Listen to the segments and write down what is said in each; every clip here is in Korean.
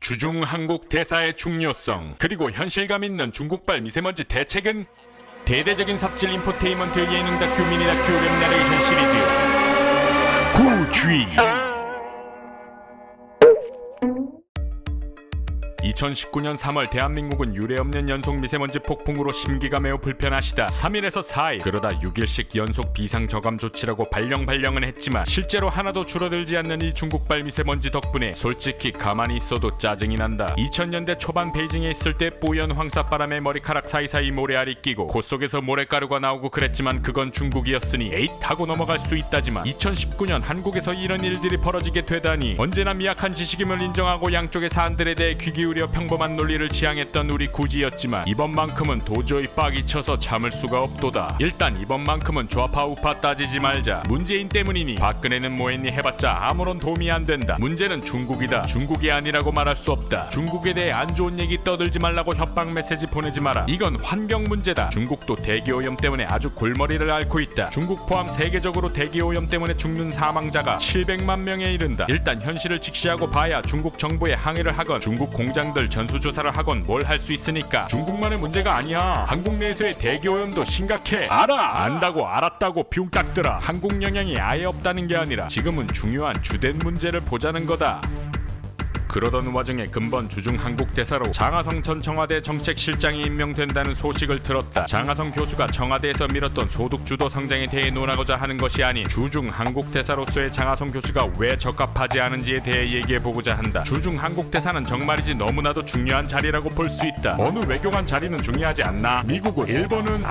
주중 한국 대사의 중요성, 그리고 현실감 있는 중국발 미세먼지 대책은? 대대적인 삽질 인포테인먼트 예능 다큐 미니 다큐 웹 내레이션 시리즈 구쥐. 2019년 3월 대한민국은 유례없는 연속 미세먼지 폭풍으로 심기가 매우 불편하시다. 3일에서 4일, 그러다 6일씩 연속 비상저감 조치라고 발령은 했지만 실제로 하나도 줄어들지 않는 이 중국발 미세먼지 덕분에 솔직히 가만히 있어도 짜증이 난다. 2000년대 초반 베이징에 있을 때 뿌연 황사바람에 머리카락 사이사이 모래알이 끼고 코 속에서 모래가루가 나오고 그랬지만 그건 중국이었으니 에잇 하고 넘어갈 수 있다지만 2019년 한국에서 이런 일들이 벌어지게 되다니. 언제나 미약한 지식임을 인정하고 양쪽의 사안들에 대해 귀 기울여 평범한 논리를 지향했던 우리 구지였지만 이번만큼은 도저히 빡이 쳐서 참을 수가 없도다. 일단 이번만큼은 좌파 우파 따지지 말자. 문재인 때문이니 박근혜는 뭐했니 해봤자 아무런 도움이 안 된다. 문제는 중국이다. 중국이 아니라고 말할 수 없다. 중국에 대해 안 좋은 얘기 떠들지 말라고 협박 메시지 보내지 마라. 이건 환경 문제다. 중국도 대기오염 때문에 아주 골머리를 앓고 있다. 중국 포함 세계적으로 대기오염 때문에 죽는 사망자가 700만 명에 이른다. 일단 현실을 직시하고 봐야 중국 정부에 항의를 하건 중국 공장들 전수조사를 하건 뭘 할 수 있으니까. 중국만의 문제가 아니야. 한국 내에서의 대기오염도 심각해. 알아! 안다고 알았다고 뿅 닦더라. 한국 영향이 아예 없다는 게 아니라 지금은 중요한 주된 문제를 보자는 거다. 그러던 와중에 근본 주중 한국 대사로 장하성 전 청와대 정책실장이 임명된다는 소식을 들었다. 장하성 교수가 청와대에서 미뤘던 소득주도 성장에 대해 논하고자 하는 것이 아닌 주중 한국 대사로서의 장하성 교수가 왜 적합하지 않은지에 대해 얘기해보고자 한다. 주중 한국 대사는 정말이지 너무나도 중요한 자리라고 볼 수 있다. 어느 외교관 자리는 중요하지 않나? 미국은, 일본은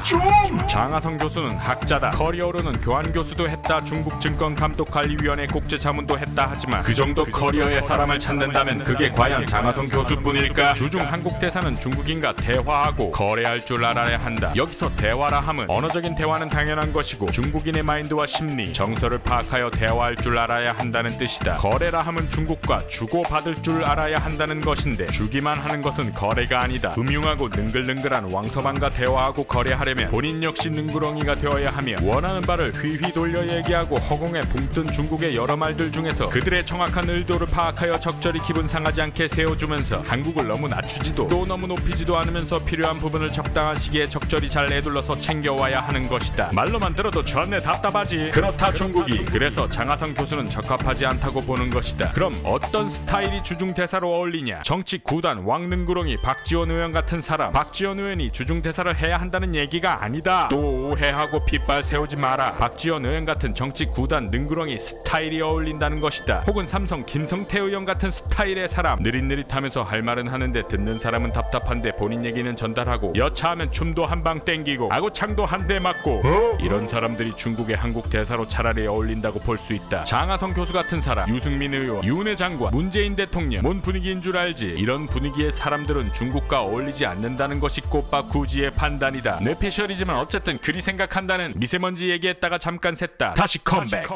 좀! 장하성 교수는 학자다. 커리어로는 교환 교수도 했다. 중국 증권감독관리위원회 국제자문도 했다. 하지만 그 정도 커리어의 사람을 찾는다면 그게 과연 장하성 교수뿐일까? 주중 한국 대사는 중국인과 대화하고 거래할 줄 알아야 한다. 여기서 대화라 함은 언어적인 대화는 당연한 것이고 중국인의 마인드와 심리, 정서를 파악하여 대화할 줄 알아야 한다는 뜻이다. 거래라 함은 중국과 주고받을 줄 알아야 한다는 것인데 주기만 하는 것은 거래가 아니다. 음흉하고 능글능글한 왕서방과 대화하고 거래하려면 본인 역시 능구렁이가 되어야 하며 원하는 바를 휘휘 돌려 얘기하고 허공에 붕뜬 중국의 여러 말들 중에서 그들의 정확한 의도를 파악하여 적절히 기분 상하지 않게 세워주면서 한국을 너무 낮추지도 또 너무 높이지도 않으면서 필요한 부분을 적당한 시기에 적절히 잘 내둘러서 챙겨와야 하는 것이다. 말로만 들어도 전에 답답하지. 그렇다 중국이. 그래서 장하성 교수는 적합하지 않다고 보는 것이다. 그럼 어떤 스타일이 주중 대사로 어울리냐? 정치 구단 왕능구렁이 박지원 의원 같은 사람. 박지원 의원이 주중 대사를 해야 한다는 얘기가 아니다. 또 오해하고 핏발 세우지 마라. 박지원 의원 같은 정치 구단 능구렁이 스타일이 어울린다는 것이다. 혹은 삼성 김성태 의원 같은 스타일의 사람. 느릿느릿하면서 할 말은 하는데 듣는 사람은 답답한데 본인 얘기는 전달하고 여차하면 춤도 한 방 땡기고 아구창도 한 대 맞고 이런 사람들이 중국의 한국 대사로 차라리 어울린다고 볼 수 있다. 장하성 교수 같은 사람, 유승민 의원, 윤회 장관, 문재인 대통령, 뭔 분위기인 줄 알지? 이런 분위기의 사람들은 중국과 어울리지 않는다는 것이 꽃밥 구지의 판단이다. 뇌피셜이지만 어쨌든 그리 생각한다는. 미세먼지 얘기했다가 잠깐 샜다. 다시 컴백.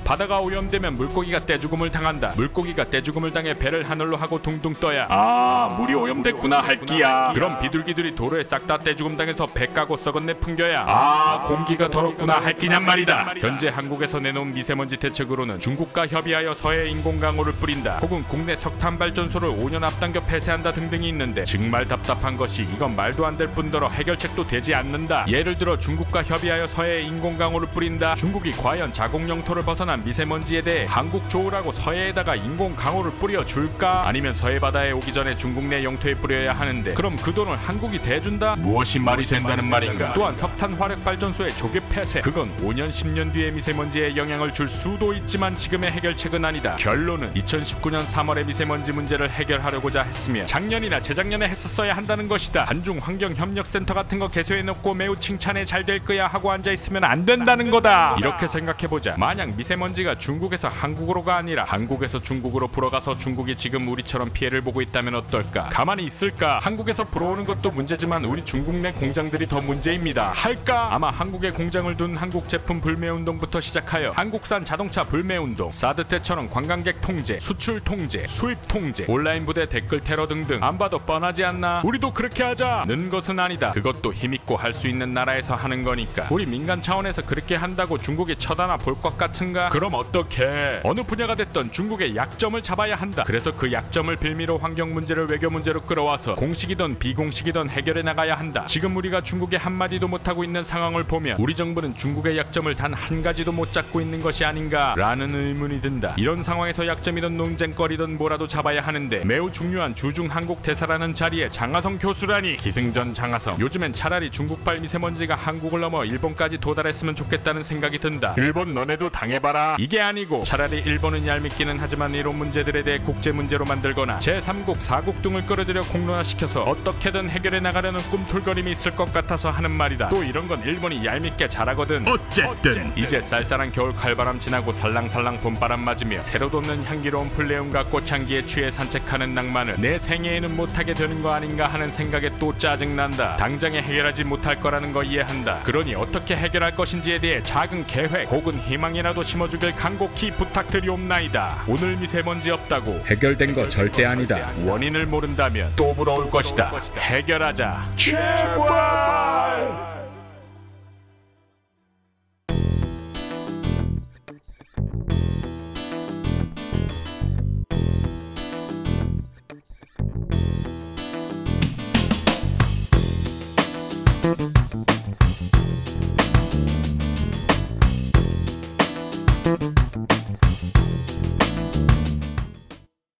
바다가 오염되면 물고기가 떼죽음을 당한다. 물고기가 떼죽음을 당해 배를 하늘로 하고 둥둥 떠야 물이 오염됐구나 할기야. 그럼 비둘기들이 도로에 싹 다 떼죽음 당해서 배 까고 썩었네 풍겨야 공기가 더럽구나 할기냔 말이다. 현재 한국에서 내놓은 미세먼지 대책으로는 중국과 협의하여 서해 인공강우를 뿌린다. 혹은 국내 석탄발전소를 5년 앞당겨 폐쇄한다 등등이 있는데 정말 답답한 것이 이건 말도 안 될 뿐더러 해결책도 되지 않는다. 예를 들어 중국과 협의하여 서해에 인공강우를 뿌린다. 중국이 과연 자국 영토를 벗어난 미세먼지에 대해 한국 좋으라고 서해에다가 인공 강우를 뿌려줄까? 아니면 서해 바다에 오기 전에 중국 내 영토에 뿌려야 하는데 그럼 그 돈을 한국이 대준다? 무엇이 말이 된다는 말인가? 또한 석탄 화력 발전소의 조기 폐쇄, 그건 5년 10년 뒤에 미세먼지에 영향을 줄 수도 있지만 지금의 해결책은 아니다. 결론은 2019년 3월에 미세먼지 문제를 해결하려고자 했으면 작년이나 재작년에 했었어야 한다는 것이다. 한중 환경협력센터 같은 거 개소해놓고 매우 칭찬해 잘 될 거야 하고 앉아있으면 안 된다는 거다. 이렇게 생각해보자. 만약 미세먼지가 중국에서 한국으로가 아니라 한국에서 중국으로 불어가서 중국이 지금 우리처럼 피해를 보고 있다면 어떨까? 가만히 있을까? 한국에서 불어오는 것도 문제지만 우리 중국 내 공장들이 더 문제입니다. 할까? 아마 한국에 공장을 둔 한국 제품 불매운동부터 시작하여 한국산 자동차 불매운동, 사드 때처럼 관광객 통제, 수출 통제, 수입 통제, 온라인 부대 댓글 테러 등등 안 봐도 뻔하지 않나? 우리도 그렇게 하자는 것은 아니다. 그것도 힘있고 할 수 있는 나라에서 하는 거니까. 우리 민간 차원에서 그렇게 한다고 중국이 쳐다나 볼 것 같은가? 그럼 어떻게? 어느 분야가 됐던 중국의 약점을 잡아야 한다. 그래서 그 약점을 빌미로 환경 문제를 외교 문제로 끌어와서 공식이든 비공식이든 해결해 나가야 한다. 지금 우리가 중국에 한마디도 못하고 있는 상황을 보면 우리 정부는 중국의 약점을 단 한 가지도 못 잡고 있는 것이 아닌가 라는 의문이 든다. 이런 상황에서 약점이든 논쟁거리든 뭐라도 잡아야 하는데 매우 중요한 주중 한국 대사라는 자리에 장하성 교수라니. 기승전 장하성. 요즘엔 차라리 중국발 미세먼지가 한국을 넘어 일본까지 도달했으면 좋겠다는 생각이 든다. 일본 너네도 당해봐라. 이게 아니고 차라리 일본은 얄밉기는 하지만 이런 문제들에 대해 국제 문제로 만들거나 제3국 4국 등을 끌어들여 공론화시켜서 어떻게든 해결해 나가려는 꿈틀거림이 있을 것 같아서 하는 말이다. 또 이런 건 일본이 얄밉게 잘하거든. 어쨌든 이제 쌀쌀한 겨울 칼바람 지나고 살랑살랑 봄바람 맞으며 새로 돋는 향기로운 플레움과 꽃향기에 취해 산책하는 낭만을 내 생애에는 못하게 되는 거 아닌가 하는 생각에 또 짜증난다. 당장에 해결하지 못할 거라는 거 이해한다. 그러니 어떻게 해결할 것인지에 대해 작은 계획 혹은 희망이라도 심어주길 간곡히 부탁드리옵나이다. 오늘 미세먼지 없다고 해결된 거 절대 아니다. 원인을 모른다면 또 불어올 것이다. 해결하자. 제발.